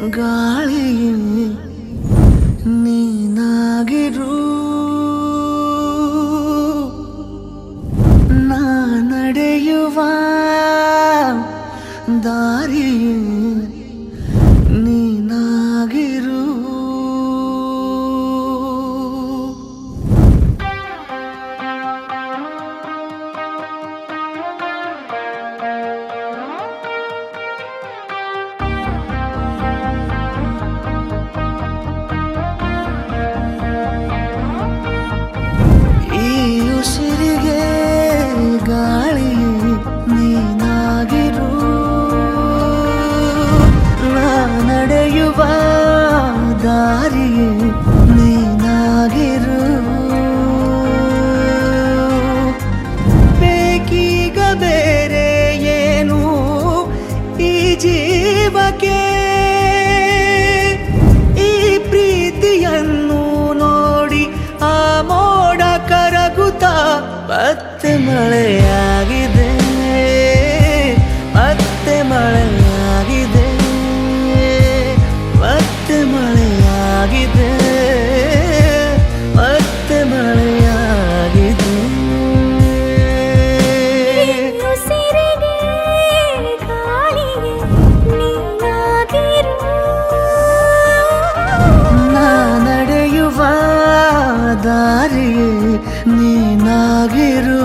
ಗಾಳಿ ನೀನಾಗಿರು ನಾ ನಡೆಯುವ ದಾರಿ ನೀನಾಗಿರು. ಉಸಿರಿಗೆ ಗಾಳಿ ನೀನಾಗಿರು ನಾ ನಡೆಯುವ ದಾರಿ ನೀನಾಗಿರು. ಬೇಕೀಗ ಬೇರೆ ಏನು ಈ ಜೀವಕ್ಕೆ, ಈ ಪ್ರೀತಿಯನ್ನು ನೋಡಿ ಆ ಮೋಡ ಕರಗುತ್ತಾ ಮತ್ತೆ ಮಳೆಯಾಗಿದೆ, ಮತ್ತೆ ಮಳೆಯಾಗಿದೆ, ಮತ್ತೆ ಮಳೆಯಾಗಿದೆ, ಮತ್ತೆ ಮಳೆಯಾಗಿದೆ. ಉಸಿರಿಗೆ ಗಾಳಿಗೆ ನೀನಾಗಿರು ನಾ ನಡೆಯುವ ದಾರಿ ನೀನಾಗಿರು.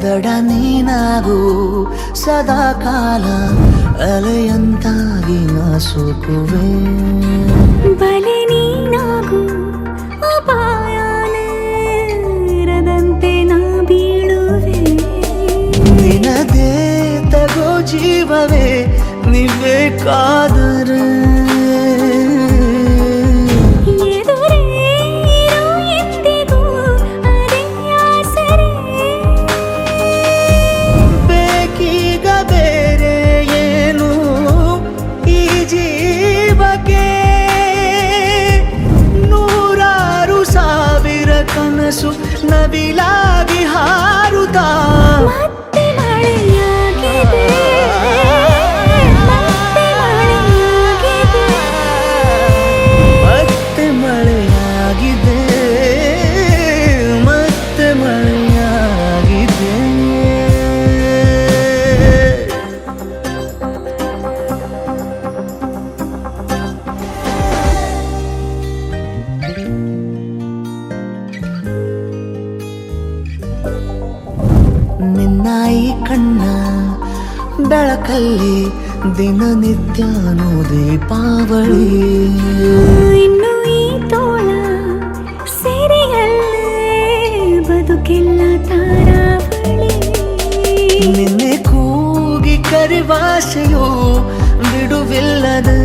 ದಡ ನೀನಾಗು ಸದಾ ಕಾಲ ಅಲೆಯಂತಾಗಿ ನಾ ಸೋಕುವೆ. ಬಲೆ ನೀನಾಗು ಅಪಾಯದಂತೆ ನಾ ಬೀಳುವೆ. ನಿನದೇ ತಗೋ ಜೀವವೇ ನೀಬೇಕಾದರೆ ಎದುರೇ ಇರು ಎಂದಿಗೂ ಅದೇ ಆಸರೆ. ಬೇಕೀಗ ಬೇರೆ ಏನು ಈ ಜೀವಕ್ಕೆ, ನೂರಾರು ಸಾವಿರ ಕನಸು ನವಿಲಾಗಿ ಹಾರುತ್ತಾ ಮತ್ತೆ ಮಳೆಯಾಗಿದೆ, ಮತ್ತೆ ಮತ್ತೆ ಮಳೆಯಾಗಿದೆ. ಮಳೆಯಾಗಿದೆ, ಮತ್ತೆ ಮಳೆಯಾಗಿದೆ. ನಿನ್ನ ಈ ಕಣ್ಣ ಬೆಳಕಲ್ಲಿ ದಿನನಿತ್ಯನೂ ದೀಪಾವಳಿ. ಇನ್ನು ಈ ತೋಳ ಸೆರೆಯಲ್ಲೇ ಬದುಕೆಲ್ಲ ತಾರಾವಳಿ. ನಿನ್ನೆ ಕೂಗಿ ಕರಿವಾಸೆಯು ಬಿಡುವಿಲ್ಲದೆ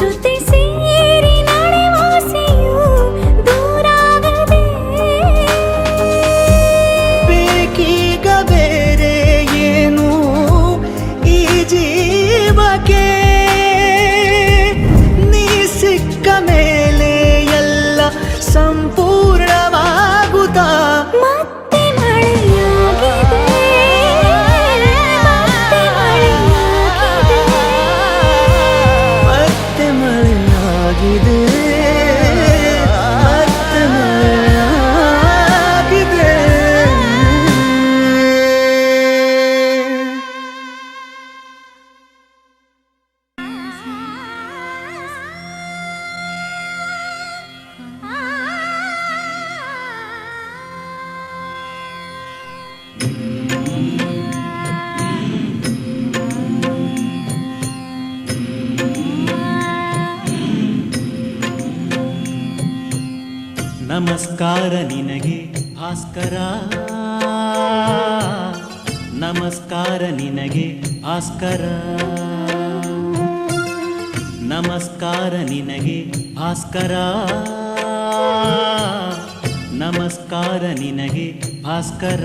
ಜೊತೆ ಸೇರಿ ನಡೆವಾಸೆಯು ದೂರಾಗದೆ. ಬೇಕೀಗ ಬೇರೆ ಏನು ಈ ಜೀವಕ್ಕೆ, ನೀ ಸಿಕ್ಕ ಮೇಲೆ ಎಲ್ಲ ಸಂಪೂರ್ಣವಾಗುತ್ತಾ ಮತ್ತೆ ಮಳೆಯಾಗಿದೆ, ಮತ್ತೆ ಮಳೆಯಾಗಿದೆ. ಮತ್ತೆ ಮಳೆಯಾಗಿದೆ, ಮತ್ತೆ ಮಳೆಯಾಗಿದೆ. ನಮಸ್ಕಾರ ನಿನಗೆ ಭಾಸ್ಕರ, ನಮಸ್ಕಾರ ನಿನಗೆ ಭಾಸ್ಕರ, ನಮಸ್ಕಾರ ನಿನಗೆ ಭಾಸ್ಕರ, ನಮಸ್ಕಾರ ನಿನಗೆ ಭಾಸ್ಕರ.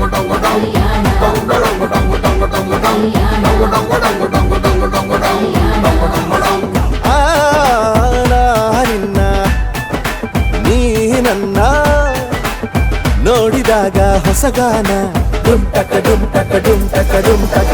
ಆ ನಿನ್ನ ನೀ ನನ್ನ ನೋಡಿದಾಗ ಹೊಸಗಾನ ಡುಮ್ ಟಕ ಡುಮ್ ಟಕ ಡುಮ್ ಟಕ ಡುಮ್ ಟಕ.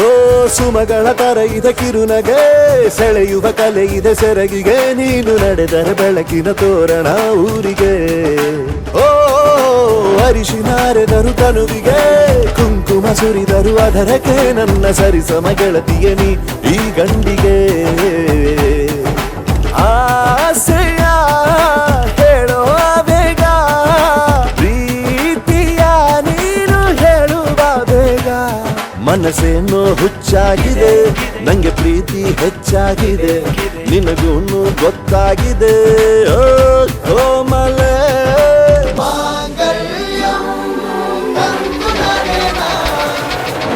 ಓ ಸುಮಗಳ ತರ ಇದ ಕಿರುನಗೆ ಸೆಳೆಯುವ ಕಲೆ ಇದೆ ಸೆರಗಿಗೆ ನೀನು ನಡೆದರೆ ಬೆಳಕಿನ ತೋರಣ ಊರಿಗೆ. ಓ ಅರಿಶಿನಾರೆದರು ತನುವಿಗೆ ಕುಂಕುಮ ಸುರಿದರು ಅದರಕ್ಕೆ ನನ್ನ ಸರಿಸಮ ಗೆಳತಿಯ ನೀ ಈ ಗಂಡಿಗೆ. ಆಸೆಯ ಹೇಳೋ ಬೇಗ ಪ್ರೀತಿಯ ನೀನು ಹೇಳುವ ಬೇಗ. ಮನಸ್ಸೇನೋ ಹುಚ್ಚಾಗಿದೆ ನಂಗೆ ಪ್ರೀತಿ ಹೆಚ್ಚಾಗಿದೆ ನಿನಗೂನು ಗೊತ್ತಾಗಿದೆ. ಓ ಕೋಮಲೆ ಮಾಂಗಲ್ಯಂ ತಂತು ನರೇನ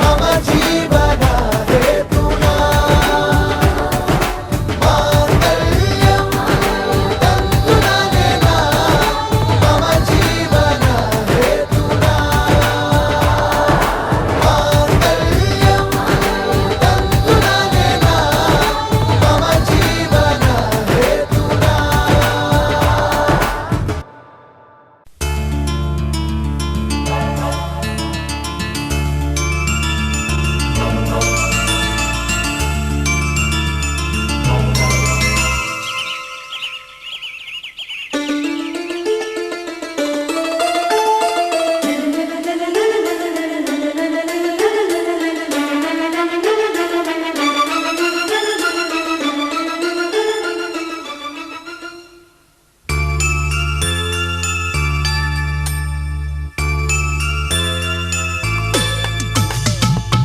ಮಮ ಜೀವನ ಹೇತುನಾ. ಮಾಂಗಲ್ಯಂ ತಂತು ನರೇನ ಮಮ ಜೀವನ ಹೇತುನಾ. ಮಾಂಗಲ್ಯಂ ತಂತು ನರೇನ ಮಮ ಜೀವನ ಹೇತುನಾ.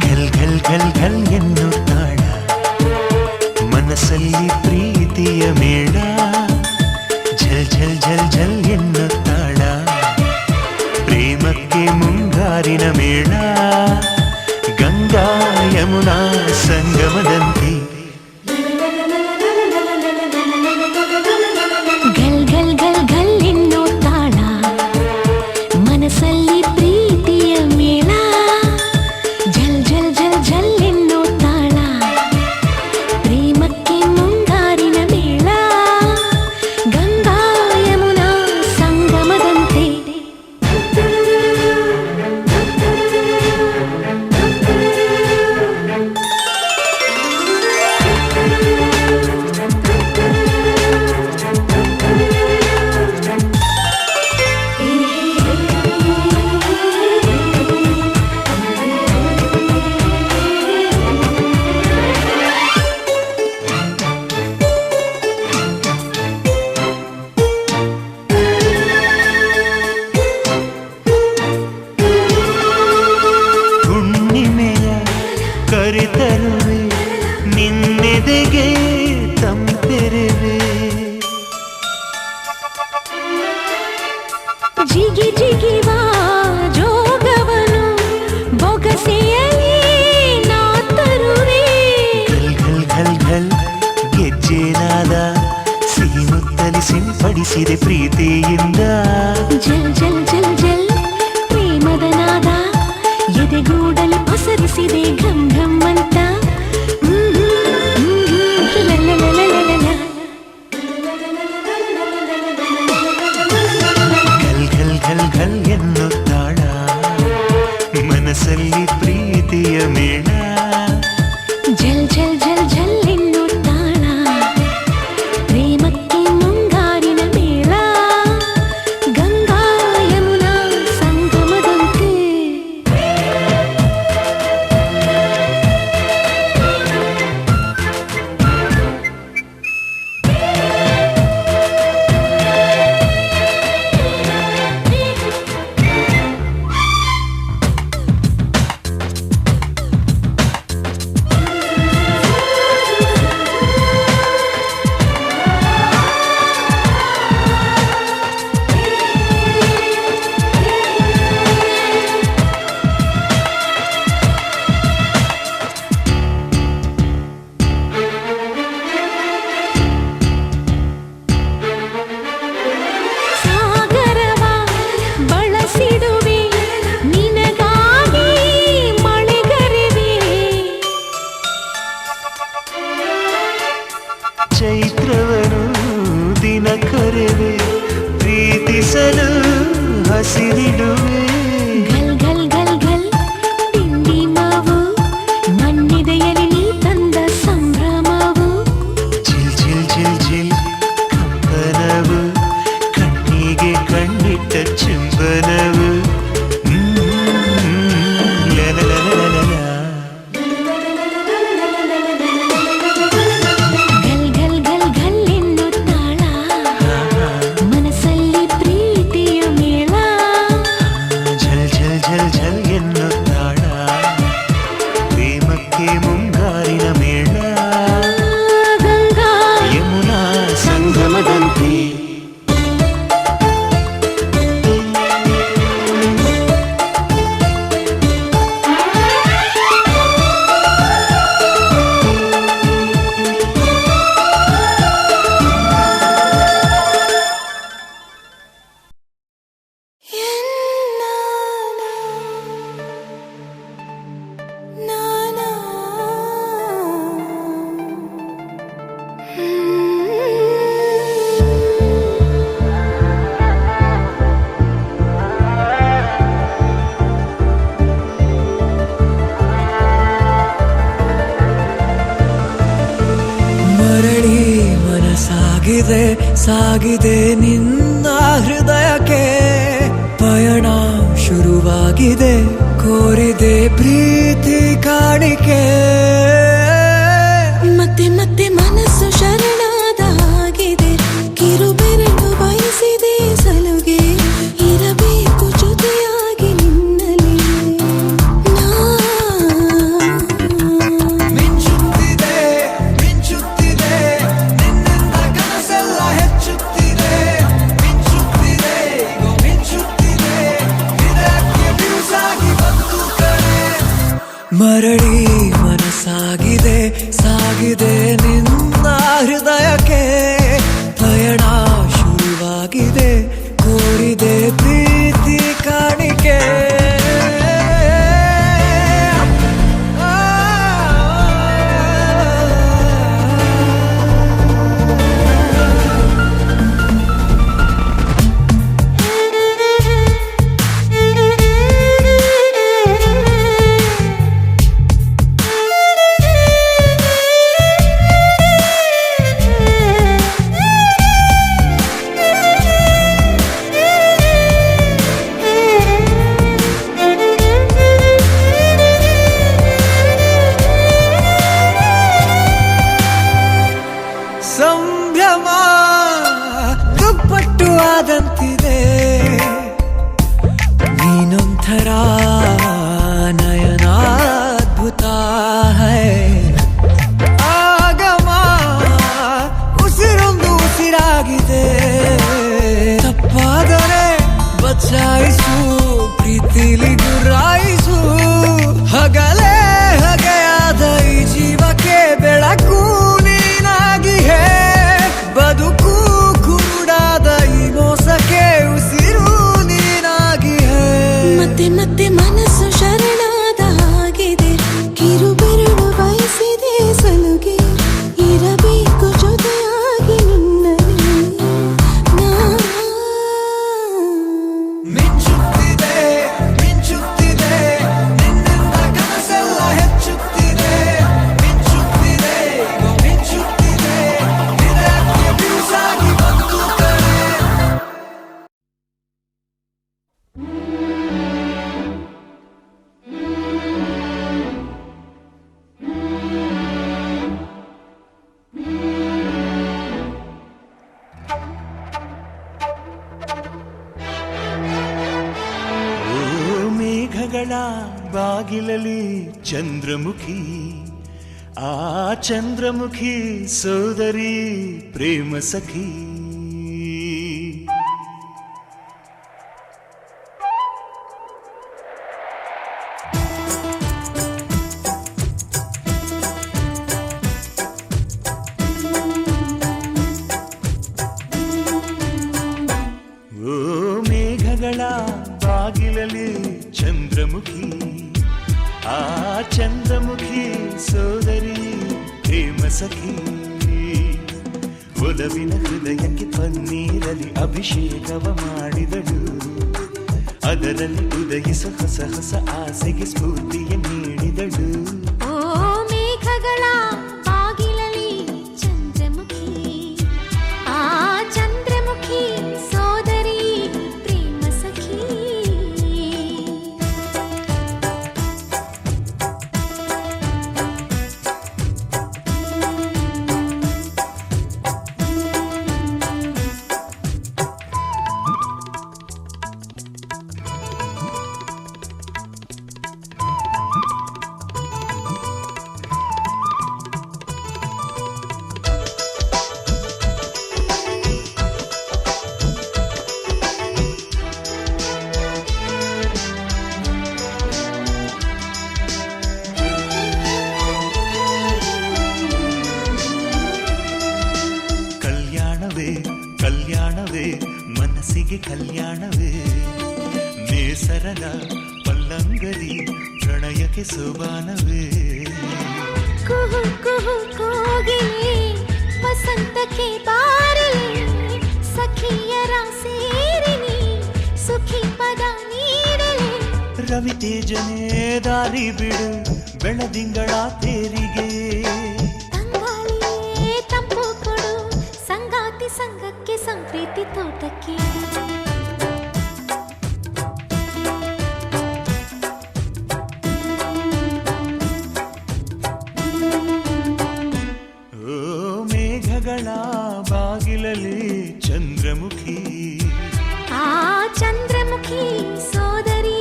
ಘಲ್ ಘಲ್ ಘಲ್ ಘಲ್ ಎನ್ನುತ್ತಾಳ ಮನಸ್ಸಲ್ಲಿ ಪ್ರೀತಿಯ ಮೇಳ. ಝಲ್ ಝಲ್ ಝಲ್ ಝಲ್ ಎನ್ನುತ್ತಾಳ ಪ್ರೇಮಕ್ಕೆ ಮುಂಗಾರಿನ ಮೇಳ. ಗಂಗಾ ಯಮುನಾ ಸಂಗಮದಂತೆ ಗಲ್ ಗಲ್ ಗಲ್ ಗಲ್ ಎನ್ನೋ ತಾಳ ಮನಸ್ಸಲ್ಲಿ ಪ್ರೀತಿಯ ಮೇಳ. ಜಲ್ ಜಲ್ ಜಲ್ ಜಲ್ ಎನ್ನೋ ತಾಳ ಪ್ರೇಮಕ್ಕೆ ಮುಂಗಾರಿನ ಮೇಳ. ಗಂಗಾ ಯಮುನಾ ಸಂಗಮದಂತೆ ಹುಣ್ಣಿಮೆಯ ಕರೆತರುವೆ ನಿನ್ನೆದೆಗೆ ತಂಪೆರುವೆ. ಜಿಗಿ ಜಿಗಿವಾ ಜೋಗವನು ಬೊಗಸೆಯಲಿ ನಾ ತರುವೆ. ಘಲ್ ಘಲ್ ಘಲ್ ಘಲ್ ಗೆಜ್ಜೆನಾದ ಸಿಹಿಮುತ್ತಲಿ ಸಿಂಪಡಿಸಿದೆ ಪ್ರೀತಿಯಿಂದ. ಜಲ್ ಜಲ್ ಜಲ್ ಜಲ್ ಪ್ರೇಮದ ನಾದ ಎದೆಗೂಡಲಿ ಪಸರಿಸಿದೆ ಘಮ್ ಘಮ್ ಅಂತ. ಲಲಲಲಲಲಲ. ಘಲ್ ಘಲ್ ಘಲ್ ಘಲ್ ಎನ್ನುತ್ತಾಳ ಮನಸ್ಸಲ್ಲಿ ಪ್ರೀತಿಯ ಮೇಳ. ಜಲ್ ಜಲ್ ಜಲ್ ಜಲ್ ಎನ್ನೋ ತಾಳ ಪ್ರೇಮಕ್ಕೆ ಮುಂಗಾರಿನ ಮೇಳ. ಗಂಗಾ ಯಮುನಾ ಸಂಗಮದಂತೆ ಸಾಗಿದೆ ಸಾಗಿದೆ ನಿನ್ನ ಹೃದಯಕ್ಕೆ ಪಯಣ ಶುರುವಾಗಿದೆ ಕೋರಿದೆ ಪ್ರೀತಿ ಕಾಣಿಕೆ ಮತ್ತೆ ಮತ್ತೆ ಮನಸ್ಸು ಶರಣಾದ ಹಾಗಿದೆ ಕಿರುಬೆರಳು ಬಯಸಿದೆ ಸಲುಗೆ ಇರಬೇಕು ಜೊತೆಯಾಗಿ ನಿನ್ನಲ್ಲಿ ಮಿಂಚುತ್ತಿದೆ ಮಿಂಚುತ್ತಿದೆ ನಿನ್ನಿಂದ ಕನಸೆಲ್ಲ ಹೆಚ್ಚುತ್ತಿದೆ ಮಿಂಚುತ್ತಿದೆ ಈಗ ಮಿಂಚುತ್ತಿದೆ ಇದಕ್ಕೆ ಬ್ಯೂಸಾಗಿ ಬಂತು ಕರೆ ಮರಳಿ ಮನಸ್ಸಾಗಿದೆ ಸಾಗಿದೆ ನಿನ್ನ ಹೃದಯಕ್ಕೆ ಪಯಣ ಶುರುವಾಗಿದೆ ಕೋರಿದೆ ಪ್ರೀತಿ ಕಾಣಿಕೆ ಸಂಭ್ರಮ ದುಪ್ಪಟ್ಟು ಆದಂತಿದೆ ನೀನೊಂಥರ ನಯನಾದ್ಭುತ ಹೈ ಆಗಮ ಉಸಿರೊಂದು ಉಸಿರಾಗಿದೆ ತಪ್ಪಾದರೆ ಬಚಾಯಿಸು ಪ್ರೀತಿಲಿ ಗುರಾಯಿಸು ಹಗಲೇ ಹಗೆಯಾದ ಈ ಜೀವಕ್ಕೆ ಬೆಳಕು ನೀನಾಗಿ ಹೇ ಬದುಕು ಕುರುಡಾದ ಈ ಮೋಸಕ್ಕೆ ಉಸಿರು ನೀನಾಗಿ ಹೇ ಮತ್ತೆ ಮತ್ತೆ ಮನಸ್ಸು ಶರಣಾದ ಹಾಗಿದೆ ಕಿರುಬೆರಳು ಬಯಸಿದೆ ಸಲುಗೆ ಇರಬೇಕು ಜೊತೆಯಾಗಿ ನಿನ್ನಲ್ಲಿ ಮಿಂಚುತ್ತಿದೆ ಮಿಂಚುತ್ತಿದೆ ನಿನ್ನಿಂದ ಕನಸೆಲ್ಲ ಹೆಚ್ಚುತ್ತಿದೆ ಮಿಂಚುತ್ತಿದೆ ಈಗ ಮಿಂಚುತ್ತಿದೆ ಇದಕ್ಕೆ ಬ್ಯೂಸಾಗಿ ಬಂತು ಕರೆ ಓ ಮೇಘಗಳ ಬಾಗಿಲಲ್ಲಿ ಚಂದ್ರಮುಖಿ ಆ ಚಂದ್ರಮುಖಿ ಸೋದರಿ ಪ್ರೇಮ ಸಖಿ ಓ ಮೇಘಗಳ ಬಾಗಿಲಲ್ಲಿ ಚಂದ್ರಮುಖಿ ಆ ಚಂದ್ರಮುಖಿ ಸೋದರಿ ಪ್ರೇಮ ಸಖಿ ಒಲವಿನ ಹೃದಯಕ್ಕೆ ಪನ್ನೀರಲಿ ಅಭಿಷೇಕವ ಮಾಡಿದಳು ಅದರಲ್ಲಿ ಉದಯಿಸ ಹೊಸ ಹೊಸ ಆಸೆಗೆ ಸ್ಫೂರ್ತಿಯ ನೀಡಿದಳು ಓ ಮೇಘಗಳ ಬಾಗಿಲಲ್ಲಿ ಚಂದ್ರಮುಖಿ ಆ ಚಂದ್ರಮುಖಿ ಸೋದರಿ ಪ್ರೇಮ ಸಖಿ ಕಲ್ಯಾಣವೇ ಮನಸ್ಸಿಗೆ ಕಲ್ಯಾಣವೇ ನೇಸರದ ಪಲ್ಲಂಗರಿ ಪ್ರಣಯಕ್ಕೆ ಸೋಬಾನವೇ ಕುಹು ಕುಹು ಕೋಗಿಲೆ ವಸಂತಕ್ಕೆ ಬಾರಲಿ ಸಖಿಯರ ಸೇರಿನಿ ಸುಖಿ ಪದ ನೀಡಲಿ ರವಿ ತೇಜನೇ ದಾರಿ ಬಿಡು ಬೆಳದಿಂಗಳ ತೇರಿಗೆ ತಂಗಾಳಿಯೇ ತಂಪು ಕೊಡು ಸಂಗಾತಿ ತೋಟಕ್ಕೆ ತೋಟಕ್ಕೆ ಓ ಮೇಘಗಳ ಬಾಗಿಲಲ್ಲಿ ಚಂದ್ರಮುಖಿ ಆ ಚಂದ್ರಮುಖಿ ಸೋದರಿ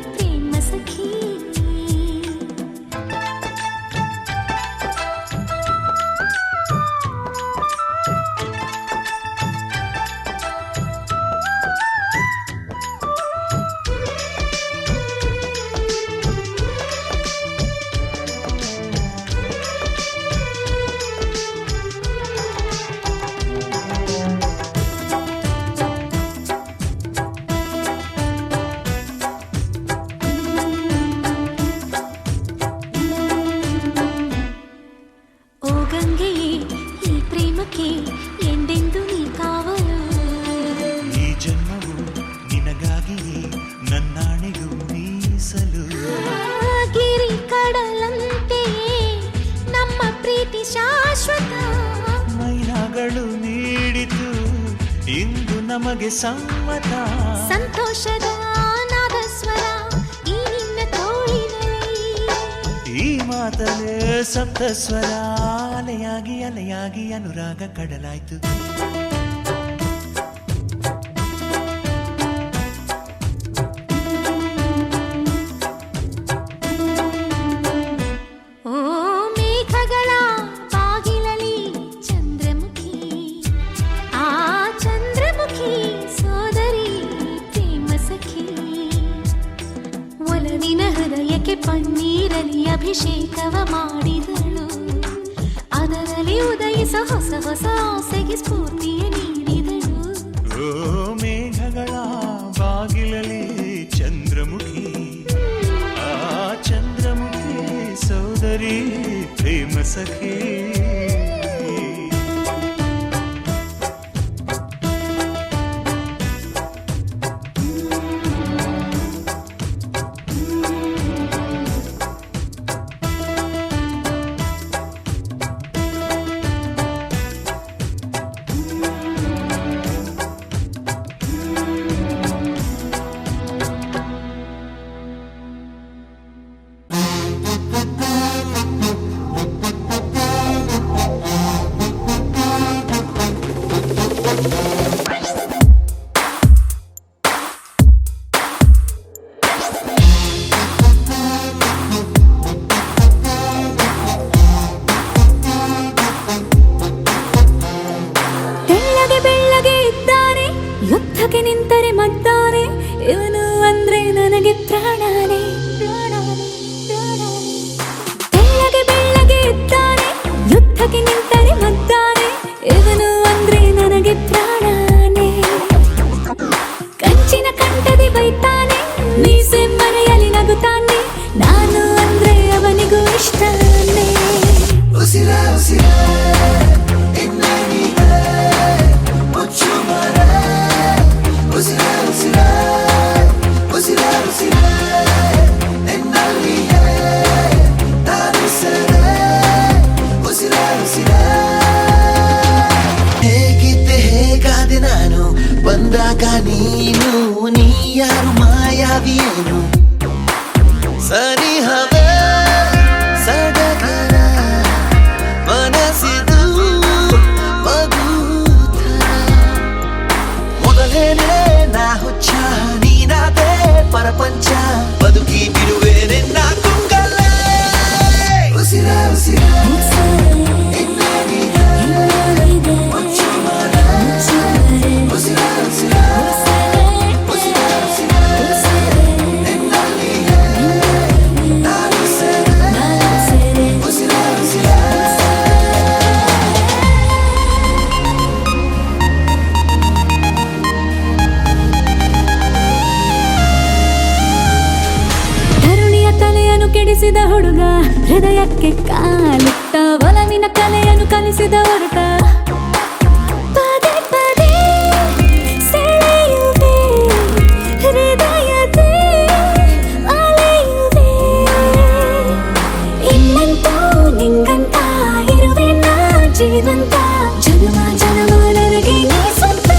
ಪ್ರೇಮ ಸಖಿ ಓ ಗಂಗೆಯೇ ಈ ಪ್ರೇಮಕ್ಕೆ ಎಂದೆಂದು ನೀ ಕಾವಲು ಈ ಜನ್ಮವು ನಿನಗಾಗಿಯೇ ನನ್ನಾಣೆಗೂ ಮೀಸಲು ಗಿರಿ ಕಡಲಂತೆಯೇ ನಮ್ಮ ಪ್ರೀತಿ ಶಾಶ್ವತ ಮೈನಾಗಳು ನೀಡಿತು ಇಂದು ನಮಗೆ ಸಮ್ಮತ ಸಂತೋಷದ ನಾದಸ್ವರ ಈ ನಿನ್ನ ತೋಳಿನಲ್ಲಿ ಈ ಮಾತಲೇ ಸಪ್ತಸ್ವರ ಅಲೆಯಾಗಿ ಅಲೆಯಾಗಿ ಅನುರಾಗ ಕಡಲಾಯ್ತು ಓ ಮೇಘಗಳ ಬಾಗಿಲಲ್ಲಿ ಚಂದ್ರಮುಖಿ ಆ ಚಂದ್ರಮುಖಿ ಸೋದರಿ ಪ್ರೇಮ ಸಖಿ ಒಲವಿನ ಹೃದಯಕ್ಕೆ ಪನ್ನೀರಲಿ ಅಭಿಷೇಕವ ಮಾಡಿದಳು ಅದರಲ್ಲಿ ಉದಯಿಸ ಹೊಸ ಹೊಸ ಆಸೆಗೆ ಸ್ಫೂರ್ತಿಯ ನೀಡಿದಳು ಓ ಮೇಘಗಳ ಬಾಗಿಲಲ್ಲಿ ಚಂದ್ರಮುಖಿ ಆ ಚಂದ್ರಮುಖಿ ಸೋದರಿ ಪ್ರೇಮ ಸಖಿ ತೆಳ್ಳಗೆ ಬೆಳ್ಳಗೆ ಇದ್ದಾನೆ ಯುದ್ಧಕ್ಕೆ ನಿಂತರೆ ಮದ್ದಾನೆ ಇವನು ಅಂದ್ರೆ ನನಗೆ ಪ್ರಾಣಾನೆ ತೆಳ್ಳಗೆ ಬೆಳ್ಳಗೆ ಇದ್ದಾನೆ ಯುದ್ಧಕ್ಕೆ ನಿಂತರೆ ಮದ್ದಾನೆ ಇವನು ಅಂದ್ರೆ ನನಗೆ ಪ್ರಾಣಾನೆ ಕಂಚಿನ ಕಂಠದಿ ಬೈತಾನೆ ಮೀಸೆ ಮನೆಯಲ್ಲಿ ನಗುತ್ತಾನೆ ನಾನು ಅಂದ್ರೆ ಅವನಿಗೂ ಇಷ್ಟನೇ ಉಸಿರ ಉಸಿರ ಇನ್ನೇನಿದೆ ಮುಚ್ಚು ಮರ ಉಸಿರ ಉಸಿರ ಉಸಿರ ಉಸಿರ ನಿನ್ನಲ್ಲಿಯೇ ನಾನು ಸೆರೆ ಉಸಿರ ಉಸಿರ ಹೇಗಿದ್ದೆ ಹೇಗಾದೆ ನಾನು ಬಂದಾಗ ನೀನು ನೀ ಯಾರು ಮಾಯಾವಿಯೇನು ಸನಿಹವೇ ಸಡಗರ ಮನಸ್ಸಿದು ಮಗುಥರ ಮೊದಲೇನೆ ನಾ ಹುಚ್ಚ ನೀನಾದೆ ಪರಪಂಚ ಬದುಕಿ ಬಿಡುವೆ ನಿನ್ನ ಕುಂಗಲೇ ಉಸಿರ ಉಸಿರ ಇನ್ನೇನಿದೆ ಮುಚ್ಚು ಮರ ಉಸಿರ ಉಸಿರ ಉಸಿರ ಉಸಿರ ನಿನ್ನಲ್ಲಿಯೇ ನಾನು ಸೆರೆ ಉಸಿರ ಉಸಿರ ತರುಣಿಯ ತಲೆಯನ್ನು ಕೆಡಿಸಿದ ಹುಡುಗ ಹೃದಯಕ್ಕೆ ಕಾಲಿಟ್ಟ ಒಲವಿನ ಕಲೆಯನ್ನು ಕಲಿಸಿದ ಹೊರಟ ಪದೇ ಪದೇ ಸೆಳೆಯುವೆ ಹೃದಯದ ಅಲೆಯುವೆ ಇನ್ನಂತೂ ನಿಂಗಂತ ಇರುವೆ ನಾ ಜೀವಂತ ಜನ್ಮ ಜನ್ಮ ನನಗೆ ನೀ ಸ್ವಂತ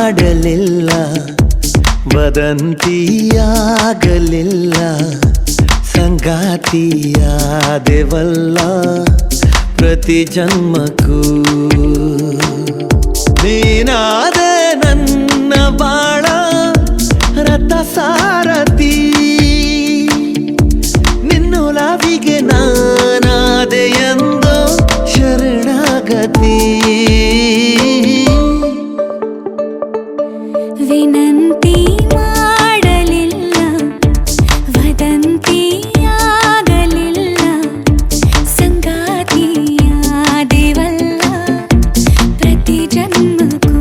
ಮಾಡಲಿಲ್ಲ ವದಂತಿಯಾಗಲಿಲ್ಲ ಸಂಗಾತಿಯಾದೆವಲ್ಲ ಪ್ರತಿ ಜನ್ಮಕ್ಕೂ ನೀನಾದೆ ನನ್ನ ಬಾಳ ರಥ ಸಾರಥಿ ನಿನ್ನೊಲವಿಗೆ ನಾನಾದೆ ಎಂದು ಶರಣಾಗತಿ ವಿನಂತಿ ಮಾಡಲಿಲ್ಲ ವದಂತಿಯಾಗಲಿಲ್ಲ ಸಂಗಾತಿಯಾದೆವಲ್ಲ ಪ್ರತಿ ಜನ್ಮಕ್ಕೂ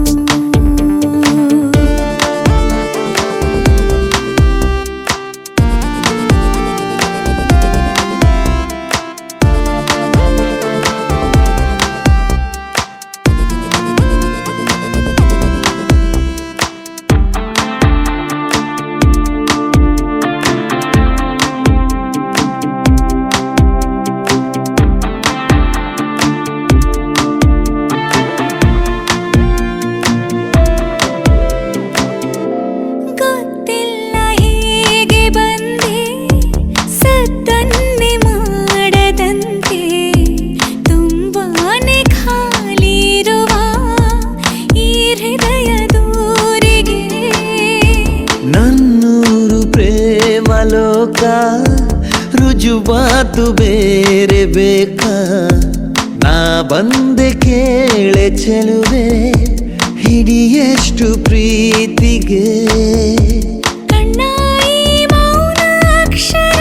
ಗೊತ್ತಿಲ್ಲ ಹೇಗೆ ಬಂದೆ ಸದ್ದನ್ನೇ ಮಾಡದಂತೆ ತುಂಬಾನೇ ಖಾಲಿ ಇರುವ ಈ ಹೃದಯ ದೂರಿಗೆ ನನ್ನೂರು ಪ್ರೇಮ ಲೋಕ ರುಜುವಾತು ಬೇರೆ ಬೇಕಾ ನಾ ಬಂದೆ ಕೇಳೆ ಚೆಲುವೆ ಹಿಡಿಯಷ್ಟು ಪ್ರೀತಿಗೆ ಕಣ್ಣಾಯಿ ಮೌನ ಅಕ್ಷರ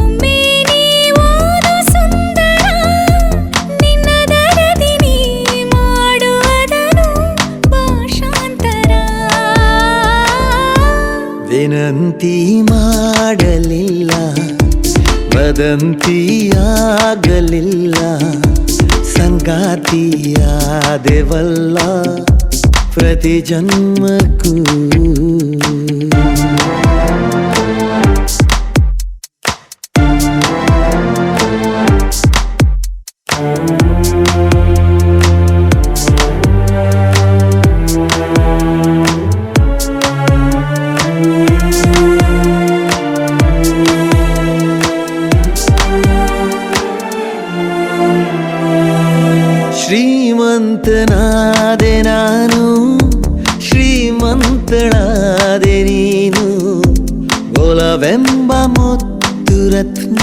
ಒಮ್ಮೆ ನೀ ಓದು ಸುಂದರ ನಿನ್ನದರದಿ ನೀ ಮಾಡುವುದನು ಭಾಷಾಂತರ ವಿನಂತಿ ಮಾಡಲಿಲ್ಲ ವದಂತಿಯಾಗಲಿಲ್ಲ ಸಂಗಾತಿಯಾದೆವಲ್ಲ ಪ್ರತಿ ಜನ್ಮಕ್ಕೂ ಶ್ರೀಮಂತನಾದೆ ನಾನು ಶ್ರೀಮಂತಳಾದೆ ನೀನು ಒಲವೆಂಬ ಮುತ್ತು ರತ್ನ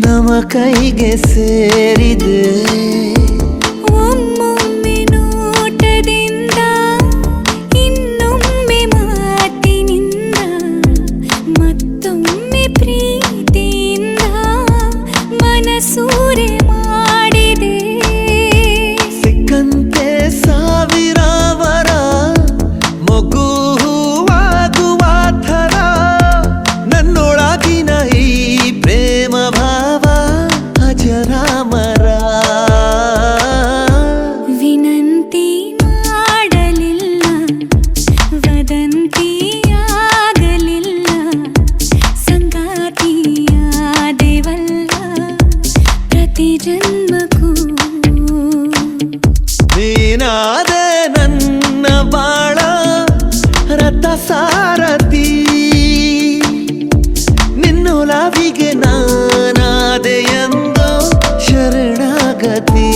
ನಮ್ಮ ಕೈಗೆ ಸೇರಿದೆ ಒಮ್ಮೊಮ್ಮೆ ನೋಟದಿಂದ ಇನ್ನೊಮ್ಮೆ ಮಾತಿನಿಂದ ಮತ್ತೊಮ್ಮೆ ಪ್ರೀತಿಯಿಂದ ಮನಸೂರೆ ಮಾಡಿದೆ ಸಿಕ್ಕಂತೆ ಸಾವಿರಾವರ ಮೊಗ್ಗು ಹೂವಾಗುವ ಥರ ನನ್ನೊಳಗಿನ ಈ ಪ್ರೇಮ ಭಾವ ಅಜರಾಮರ ವಿನಂತಿ ಮಾಡಲಿಲ್ಲ ವದಂತಿಯಾಗಲಿಲ್ಲ ಸಂಗಾತಿಯಾದೆವಲ್ಲ ಪ್ರತಿ ಜನ್ಮಕ್ಕೂ ನೀನಾದೆ ನನ್ನ ಬಾಳ ರಥ ಸಾರಥಿ ನಿನ್ನೊಲವಿಗೆ ನಾನಾದೆ ಎಂದು ಶರಣಾಗತಿ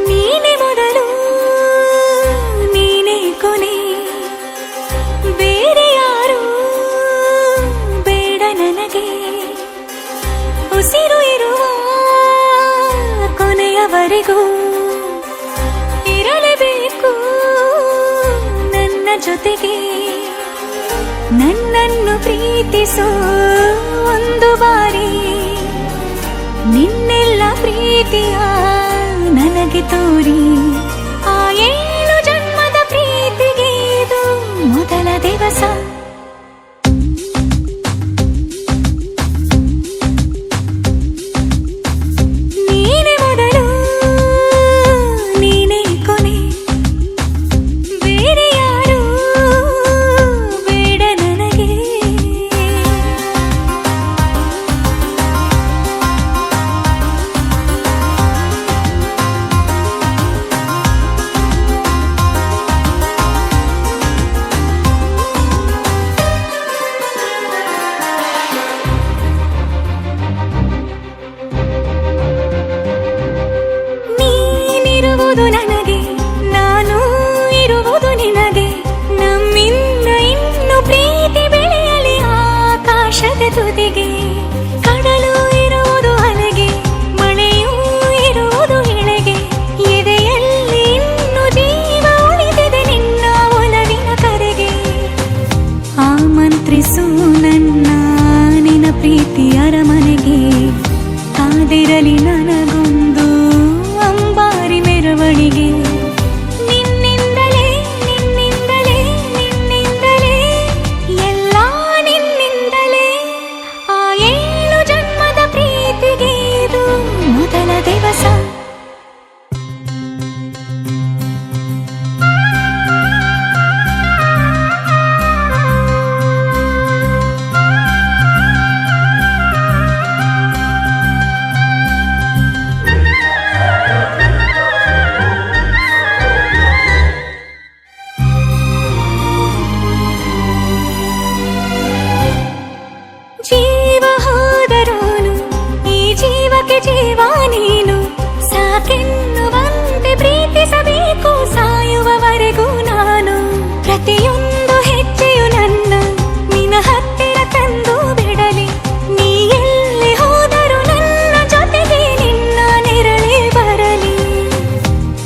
ನೀನೆ ಮೊದಲು ನೀನೆ ಕೊನೆ ಬೇರೆ ಯಾರು ಬೇಡ ನನಗೆ ಉಸಿರು ಇರುವ ಕೊನೆಯವರೆಗೂ ಇರಲೇಬೇಕು ನನ್ನ ಜೊತೆಗೆ ನನ್ನನ್ನು ಪ್ರೀತಿಸೋ ಒಂದು ಬಾರಿ ನಿನ್ನೆಲ್ಲ ಪ್ರೀತಿಯ ನನಗೆ ತೋರಿ ಆ 7 ಜನ್ಮದ ಪ್ರೀತಿಗೆ ಇದು ಮೊದಲ ದಿವಸ ಇರಲಿ ನನಗೊಂದು ಅಂಬಾರಿ ಮೆರವಣಿಗೆ. ನಿನ್ನಿಂದಲೇ ನಿನ್ನಿಂದಲೇ ನಿನ್ನಿಂದಲೇ ಎಲ್ಲ ನಿನ್ನಿಂದಲೇ. ಆ 7 ಜನ್ಮದ ಪ್ರೀತಿಗೆ ಇದು ಮೊದಲ ದಿವಸ. ಜೀವ ಹೋದರೋನು ಈ ಜೀವಕ್ಕೆ ಜೀವ ನೀನು. ಸಾಕೆನ್ನುವಂತೆ ಪ್ರೀತಿಸಬೇಕು ಸಾಯುವವರೆಗೂ ನಾನು. ಪ್ರತಿಯೊಂದು ಹೆಜ್ಜೆಯು ನನ್ನ ನಿನ್ನ ಹತ್ತಿರ ತಂದು ಬಿಡಲಿ. ನೀ ಎಲ್ಲಿ ಹೋದರೂ ನನ್ನ ಜೊತೆಗೆ ನಿನ್ನ ನೆರಳೇ ಬರಲಿ.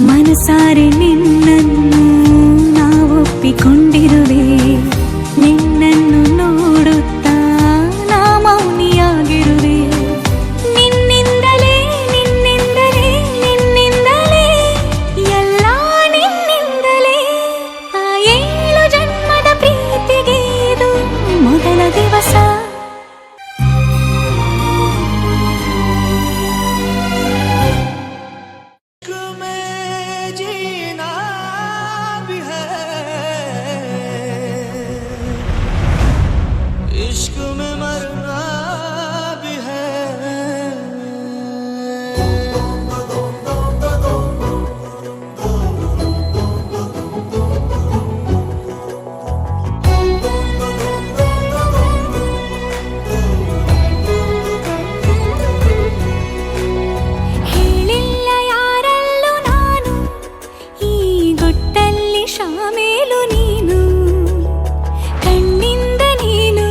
ಮನಸಾರೆ ನಿನ್ನನ್ನು ನಾವೊಪ್ಪಿಕೊಂಡಿರುವೆ. ನಿನ್ನನ್ನು ನೋಡುತ್ತಾ ನಾ ಮೌನಿಯಾಗಿರುವೆ. ನಿನ್ನಿಂದಲೇ ನಿನ್ನಿಂದಲೇ ನಿನ್ನಿಂದಲೇ ಎಲ್ಲ ನಿನ್ನಿಂದಲೇ. ಆ 7 ಜನ್ಮದ ಪ್ರೀತಿಗೆ ಇದು ಮೊದಲ ದಿವಸ. इश्क में मरना भी है. ಹೇಳಿಲ್ಲ ಯಾರಲ್ಲೂ ನಾನು ಈ ಗುಟ್ಟಲ್ಲಿ ಶಾಮೇಲು ನೀನು. ಕಣ್ಣಿಂದ ನೀನು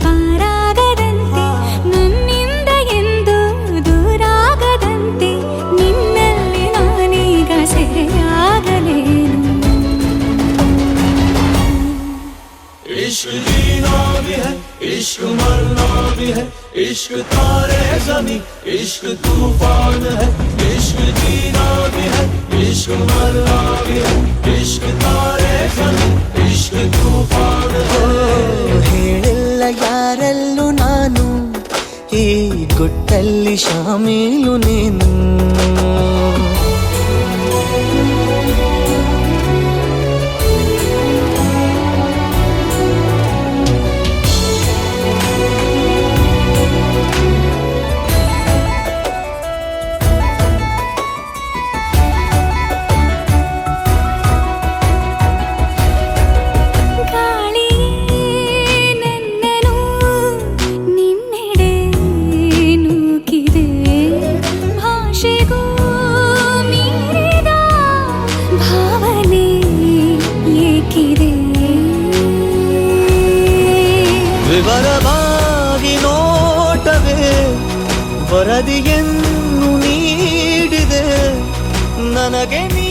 ಪಾರಾಗದಂತೆ ನನ್ನಿಂದ ಎಂದು ದೂರಾಗದಂತೆ. ನಿನ್ನಲ್ಲಿ ನಾನೀಗ ಸೆರೆಯಾಗಲೇನು. इश्क जीना भी है, इश्क मरना भी है. इश्क तारे ज़मीं, इश्क तूफान है. इश्क जीना भी है, इश्क मरना भी है. इश्क तारे ज़मीं, इश्क तूफान है. ಹೇಳಿಲ್ಲ ಯಾರಲ್ಲೂ ನಾನು ಈ ಗುಟ್ಟಲ್ಲಿ ಶಾಮೀಲು ನೀನು. ಗಾಳಿಯೇ ನನ್ನನು ನಿನ್ನೆಡೆ ನೂಕಿದೆ. ಭಾಷೆಗೂ ಮೀರಿದ ಭಾವನೆ ಏಕಿದೆ. ವಿವರವಾಗಿ ನೋಟವೇ ವರದಿಯನ್ನು ನೀಡಿದೆ ನನಗೆ ನೀ